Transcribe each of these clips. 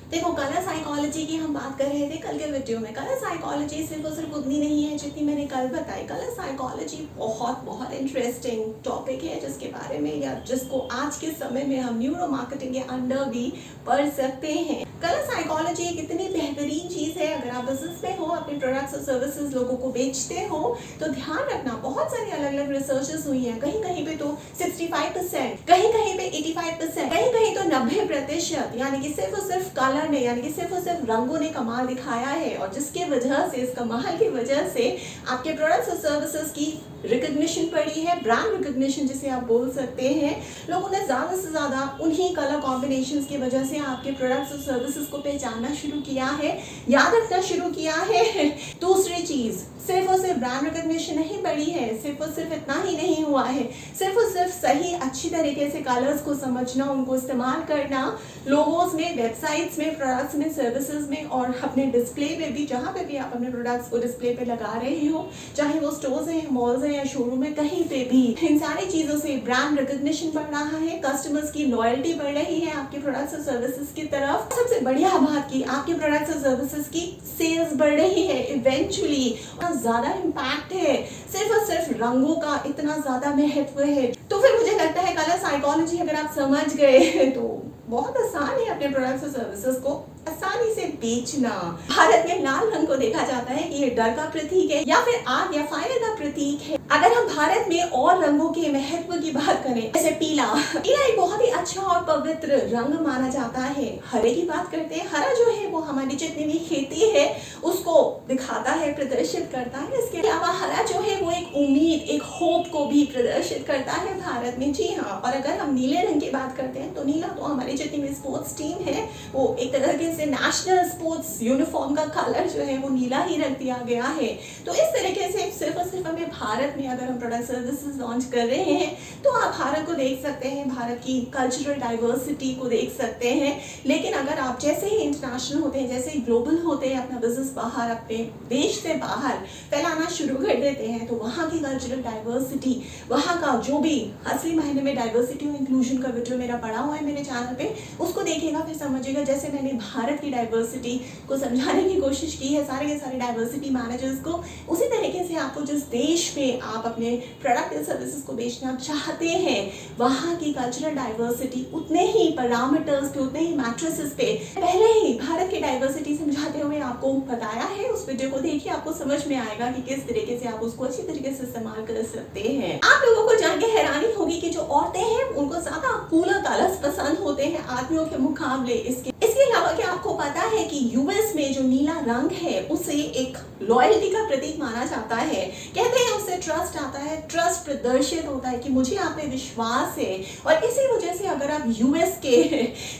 देखो, colour psychology की हम बात कर रहे थे कल के वीडियो में। कलर साइकोलॉजी सिर्फ और सिर्फ उतनी नहीं है जितनी मैंने कल बताई। कलर साइकोलॉजी बहुत बहुत इंटरेस्टिंग टॉपिक है जिसके बारे में या जिसको आज के समय में हम न्यूरो मार्केटिंग के अंडर भी पढ़ सकते हैं। कलर साइकोलॉजी एक इतनी बेहतरीन चीज़ है। अगर आप बिजनेस में हो, अपने प्रोडक्ट्स और सर्विसेज लोगों को बेचते हो, तो ध्यान रखना बहुत सारी अलग अलग रिसर्चेस हुई हैं। कहीं कहीं पे तो 65%, कहीं कहीं पे 85%, कहीं कहीं तो 90%, यानी कि सिर्फ और सिर्फ कलर ने, यानी कि सिर्फ और सिर्फ रंगों ने कमाल दिखाया है। और जिसके वजह से, इस कमाल की वजह से आपके प्रोडक्ट्स और सर्विसेज की रिकग्निशन पड़ी है, ब्रांड रिकग्निशन जिसे आप बोल सकते हैं। लोगों ने ज़्यादा से ज़्यादा उन्हीं कलर कॉम्बिनेशंस की वजह से आपके प्रोडक्ट्स और सर्विसेज को पहचानना शुरू किया है, याद रखना शुरू किया है। दूसरी चीज़, सिर्फ और सिर्फ ब्रांड रिकग्निशन नहीं बढ़ी है, सिर्फ और सिर्फ इतना ही नहीं हुआ है। सिर्फ और सिर्फ सही अच्छी तरीके से कलर्स को समझना, उनको इस्तेमाल करना, लोगोस में, वेबसाइट्स में, प्रोडक्ट्स में, सर्विसेज में और अपने डिस्प्ले में भी, जहाँ पे भी आप अपने प्रोडक्ट्स को डिस्प्ले पे लगा रहे हो, चाहे वो स्टोर्स हैं, मॉल्स हैं या शोरूम है, कहीं पे भी, इन सारी चीज़ों से ब्रांड रिकग्निशन बढ़ रहा है, कस्टमर्स की लॉयल्टी बढ़ रही है आपके प्रोडक्ट्स और सर्विसेज की तरफ। सबसे बढ़िया बात की, आपके प्रोडक्ट्स और सर्विसेज की सेल्स बढ़ रही है इवेंचुअली। ज्यादा इम्पैक्ट है, सिर्फ और सिर्फ रंगों का इतना ज्यादा महत्व है। तो फिर मुझे लगता है कलर साइकोलॉजी अगर आप समझ गए तो बहुत आसान है अपने प्रोडक्ट्स और सर्विसेज को आसानी से बेचना। भारत में लाल रंग को देखा जाता है कि ये डर का प्रतीक है या फिर आग या फायर का प्रतीक है। अगर हम भारत में और रंगों के महत्व की बात करें, जैसे पीला एक बहुत ही अच्छा और पवित्र रंग माना जाता है। हरे की बात करते हैं, हरा जो है वो हमारी जितनी भी खेती है उसको दिखाता है, प्रदर्शित करता है। इसके अलावा हरा जो है वो एक उम्मीद, एक होप को भी प्रदर्शित करता है भारत में। जी हाँ, और अगर हम नीले रंग की बात करते हैं तो नीला तो हमारी जितनी भी स्पोर्ट्स टीम है वो एक तरह से नेशनल स्पोर्ट्स यूनिफॉर्म का कलर जो है वो नीला ही रख दिया गया है। तो इस तरीके से सिर्फ और सिर्फ हमें भारत में अगर हम प्रोडक्ट सर्विसेज लॉन्च कर रहे हैं तो आप भारत को देख सकते हैं, भारत की कल्चरल डाइवर्सिटी को देख सकते हैं। लेकिन अगर आप जैसे ही इंटरनेशनल होते हैं, जैसे ही ग्लोबल होते हैं, अपना बिजनेस बाहर, अपने देश से बाहर फैलाना शुरू कर देते हैं, तो वहाँ की कल्चरल डाइवर्सिटी, वहाँ का जो भी असली मायने में डाइवर्सिटी और इंक्लूजन का वीडियो मेरा पड़ा हुआ है मेरे चैनल पे, उसको देखिएगा, फिर समझिएगा। जैसे मैंने भारत की डाइवर्सिटी को समझाने की कोशिश की है सारे के सारे डाइवर्सिटी मैनेजर्स को, उसी तरीके से आपको जिस देश में आप अपने प्रोडक्ट या सर्विसेज को बेचना चाहते हैं वहाँ की कल्चरल डाइवर्सिटी उतने ही पैरामीटर्स पे, उतने ही मैट्रिसेस पे पहले ही भारत की डाइवर्सिटी समझाते हुए आपको बताया है। उस वीडियो को देखिए, आपको समझ में आएगा कि किस तरीके से आप उसको अच्छी तरीके से इस्तेमाल कर सकते हैं। आप लोगों को जान के हैरानी होगी कि जो औरतें हैं उनको ज्यादा कूलर कलर्स पसंद होते हैं आदमियों के मुकाबले। इसके अलावा क्या आपको पता है कि यूएस में जो नीला रंग है उसे एक लॉयल्टी का प्रतीक माना जाता है। कहते हैं उससे ट्रस्ट आता है, ट्रस्ट प्रदर्शित होता है कि मुझे आप पे विश्वास है। और इसी वजह से अगर आप यूएस के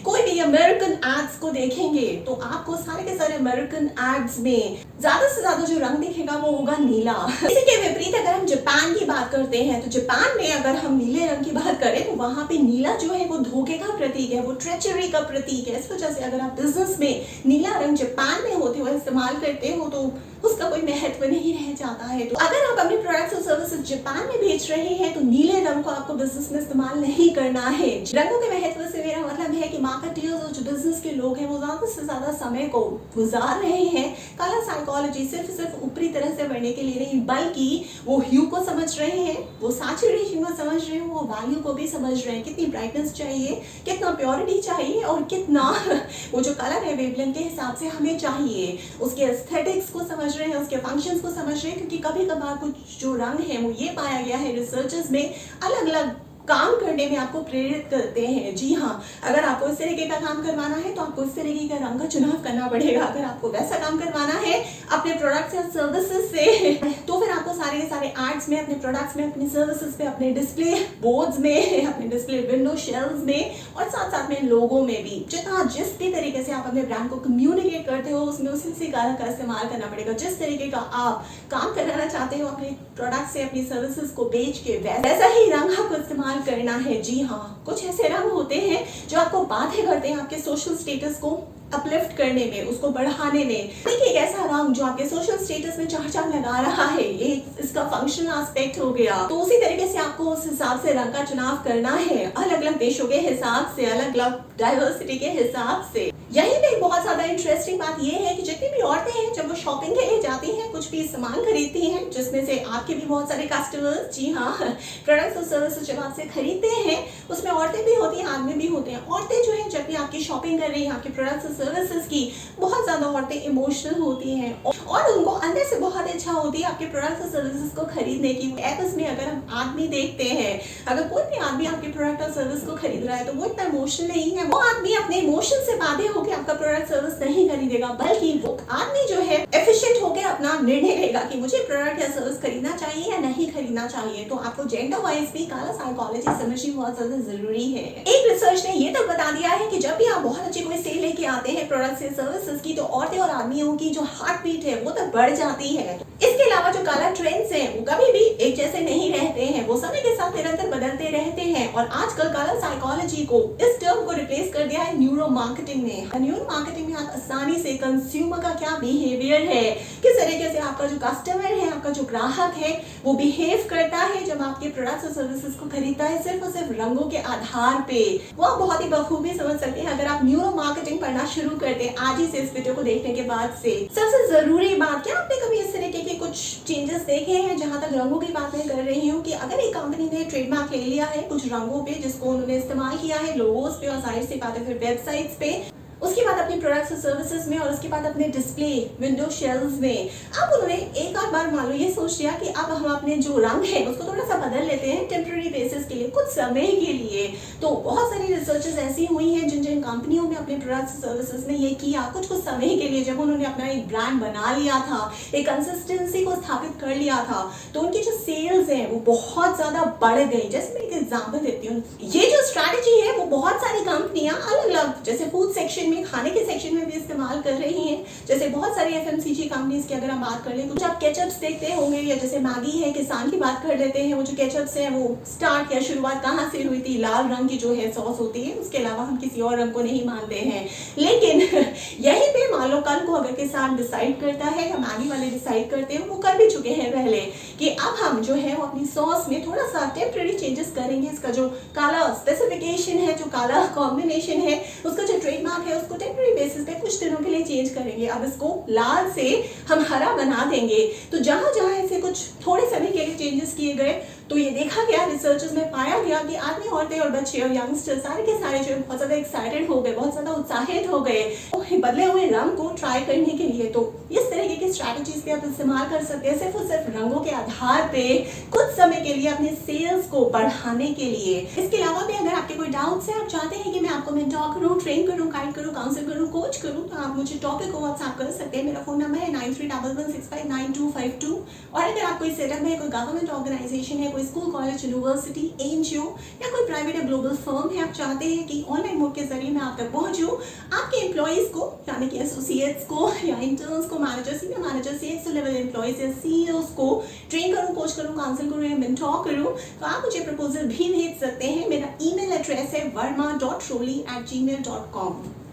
कोई भी अमेरिकन एड्स को देखेंगे तो आपको सारे के सारे अमेरिकन एड्स में ज्यादा से ज्यादा जो रंग दिखेगा वो होगा नीला। इसी के विपरीत अगर हम जापान की बात करते हैं तो जापान में अगर हम नीले रंग की बात करें तो वहां पे नीला जो है वो धोखे का प्रतीक है, वो ट्रेचरी का प्रतीक है। इस वजह से अगर आप बिजनेस में नीला रंग जापान में होते हुए इस्तेमाल करते हो तो उसका कोई महत्व नहीं रह जाता है। तो अगर आप अपने प्रोडक्ट्स और सर्विसेज जापान में बेच रहे हैं तो नीले रंग को आपको बिजनेस में इस्तेमाल नहीं करना है। रंगों के महत्व से मेरा मतलब है कि मार्केटर्स और जो बिजनेस के लोग हैं वो ज्यादा से ज्यादा समय को गुजार रहे हैं कलर साइकोलॉजी सिर्फ ऊपरी तरह से बढ़ने के लिए नहीं, बल्कि वो ह्यू को समझ रहे हैं, वो सैचुरेशन को समझ रहे हैं, वो वैल्यू को भी समझ रहे हैं, कितनी ब्राइटनेस चाहिए, कितना प्योरिटी चाहिए और कितना वो जो कलर है वेवलेंथ के हिसाब से हमें चाहिए, उसके एस्थेटिक्स को समझ रहे हैं, उसके फंक्शंस को समझ रहे हैं। क्योंकि कभी कभार कुछ जो रंग है वो ये पाया गया है रिसर्चर्स में अलग अलग काम करने में आपको प्रेरित करते हैं। जी हाँ, अगर आपको इस तरीके का काम करवाना है तो आपको इस तरीके का रंग का चुनाव करना पड़ेगा। अगर आपको वैसा काम करवाना है अपने प्रोडक्ट्स या सर्विसेज से तो फिर आपको सारे के सारे एड्स में, अपने प्रोडक्ट्स में, अपने सर्विसेज पे, अपने डिस्प्ले बोर्ड्स में, अपने डिस्प्ले विंडो शेल्व्स में और साथ साथ में लोगों में भी जिस भी तरीके से आप अपने ब्रांड को कम्युनिकेट करते हो उसमें उसी कलर का इस्तेमाल करना पड़ेगा। जिस तरीके का आप काम कराना चाहते हो अपने प्रोडक्ट से, अपनी सर्विसेज को बेच के, वैसा ही रंग आपको इस्तेमाल करना है। जी हाँ, कुछ ऐसे रंग होते हैं जो आपको बाध्य करते हैं आपके सोशल स्टेटस को अपलिफ्ट करने में, उसको बढ़ाने में। देखिए एक ऐसा रंग जो आपके सोशल स्टेटस में चार चांद लगा रहा है, ये इसका फंक्शनल एस्पेक्ट हो गया। तो उसी तरीके से आपको उस हिसाब से रंग का चुनाव करना है, अलग अलग देशों के हिसाब से, अलग अलग डाइवर्सिटी के हिसाब से। यही पे बहुत इंटरेस्टिंग बात ये है कि जितनी भी औरतें हैं जब वो शॉपिंग के लिए जाती हैं, कुछ भी सामान खरीदती हैं, जिसमें से आपके भी बहुत सारे कस्टमर्स, जी हाँ, प्रोडक्ट्स और सर्विसेज जब आपसे खरीदते हैं, उसमें औरतें भी होती हैं, आदमी भी होते हैं। औरतें जो है जब भी आपकी शॉपिंग कर रही हैं, आपके प्रोडक्ट्स और सर्विसेज की, बहुत ज़्यादा औरतें इमोशनल होती हैं और उनको अंदर से बहुत इच्छा होती है आपके प्रोडक्ट्स और सर्विसेज को खरीदने की। ऐसे में अगर हम आदमी देखते हैं, अगर कोई भी आदमी आपके प्रोडक्ट और सर्विस को खरीद रहा है तो वो इतना इमोशनल नहीं है, वो आदमी अपने इमोशन से बांधे होकर आपका प्रोडक्ट सर्विस नहीं खरीदेगा, बल्कि वो आदमी जो है एफिशिएंट होकर अपना निर्णय लेगा कि मुझे प्रोडक्ट या सर्विस खरीदना चाहिए या नहीं खरीदना चाहिए। तो आपको जेंडर वाइज भी काला साइकोलॉजी समझनी बहुत ज्यादा जरूरी है। एक रिसर्च ने ये तक बता दिया है कि जब भी आप बहुत अच्छी कोई सेल लेके आते हैं प्रोडक्ट से सर्विसेज की, तो औरतें और आदमियों की जो हार्ट बीट है वो तो बढ़ जाती है। इसके अलावा जो काला ट्रेंड्स हैं वो कभी भी एक जैसे नहीं रहते हैं, वो समय के साथ निरंतर बदलते रहते हैं। और आजकल काला साइकोलॉजी को, इस टर्म को रिप्लेस कर दिया है न्यूरो मार्केटिंग ने। न्यूरो मार्केटिंग में आप आसानी से कंज्यूमर का क्या बिहेवियर है, किस तरीके से आपका जो कस्टमर है, आपका जो ग्राहक है, वो बिहेव करता है जब आपके प्रोडक्ट्स और सर्विसेज को खरीदता है सिर्फ और सिर्फ रंगों के आधार पे, वो आप बहुत ही बखूबी समझ सकते हैं अगर आप न्यूरो मार्केटिंग पढ़ना शुरू करते हैं आज ही से, इस वीडियो को देखने के बाद से। सबसे जरूरी बात, क्या आपने कभी इस तरीके के कुछ चेंजेस देखे हैं? जहां तक रंगों की बात मैं कर रही हूँ कि अगर एक कंपनी ने ट्रेडमार्क ले लिया है कुछ रंगों पे, जिसको उन्होंने इस्तेमाल किया है लोगोस पे और साइड से बातें फिर वेबसाइट्स पे, उसके बाद अपने प्रोडक्ट्स और सर्विसेज में, और उसके बाद अपने डिस्प्ले विंडो शेल्व्स में, अब उन्होंने एक आध बार मान लो ये सोच लिया कि अब हम अपने जो रंग है उसको थोड़ा सा बदल लेते हैं टेम्पररी बेसिस के लिए, कुछ समय के लिए। तो बहुत सारी रिसर्चेस ऐसी हुई हैं जिन जिन कंपनियों ने अपने प्रोडक्ट्स और सर्विसेज में ये किया कुछ कुछ समय के लिए, जब उन्होंने अपना एक ब्रांड बना लिया था, एक कंसिस्टेंसी को स्थापित कर लिया था, तो उनकी जो सेल्स है वो बहुत ज्यादा बढ़ गई। जैसे मैं एक एग्जाम्पल देती हूँ, ये जो स्ट्रैटेजी है वो बहुत सारी कंपनियां अलग अलग, जैसे फूड सेक्शन में, खाने के सेक्शन में भी इस्तेमाल कर रही हैं। जैसे बहुत सारी एफएमसीजी कंपनीज की अगर हम बात कर लें, कुछ आप केचप्स देखते होंगे, या जैसे मैगी है, किसान की बात कर लेते हैं, वो जो केचप्स है वो स्टार्ट या शुरुआत कहाँ से हुई थी? लाल रंग की जो है सॉस होती है, उसके अलावा हम किसी और रंग को नहीं मानते हैं। लेकिन यही पे मान लो कल को अगर किसान डिसाइड करता है या मैगी वाले डिसाइड करते हैं, वो कर भी चुके हैं पहले, कि अब हम जो है वो अपनी सॉस में थोड़ा सा टेम्पररी चेंजेस करेंगे। इसका जो काला स्पेसिफिकेशन है, जो काला कॉम्बिनेशन है, उसका जो ट्रेडमार्क है, उसको टेम्पररी बेसिस पे कुछ दिनों के लिए चेंज करेंगे। अब इसको लाल से हम हरा बना देंगे। तो जहां जहां ऐसे कुछ थोड़े समय के लिए चेंजेस किए गए, तो ये देखा गया, रिसर्चर्स में पाया गया कि आदमी, औरतें और बच्चे और यंगस्टर सारे के सारे जो बहुत ज्यादा एक्साइटेड हो गए, बहुत ज्यादा उत्साहित हो गए बदले हुए रंग को ट्राई करने के लिए। तो इस तरीके की स्ट्रैटेजीज पे आप इस्तेमाल कर सकते हैं, सिर्फ और सिर्फ रंगों के आधार पे कुछ समय के लिए अपने सेल्स को बढ़ाने के लिए। इसके अलावा भी अगर आपके कोई डाउट्स है, आप चाहते हैं कि मैं आपको मेंटोर करूं, ट्रेन करूं, गाइड करूं, काउंसिल करूं, कोच करूं, तो आप मुझे टॉपिक को व्हाट्सएप कर सकते हैं। मेरा फोन नंबर है 9311659252। और अगर आप कोई सेटअप में, कोई गवर्नमेंट ऑर्गेनाइजेशन है, कोई स्कूल, कॉलेज, यूनिवर्सिटी, एनजीओ या कोई प्राइवेट या ग्लोबल फर्म है, आप चाहते हैं कि ऑनलाइन मोड के जरिए मैं आप तक पहुंचूं, आपके एम्प्लॉइज को, यानी कि एसोसिएट्स को या इंटर्न्स को, manager, senior manager, CXO level employees या सीईओज को ट्रेन करूं, कोच करूं, काउंसिल करूं या मेंटोर करूं, तो आप मुझे प्रपोजल भी भेज सकते हैं। मेरा ईमेल एड्रेस है verma.roli@gmail.com।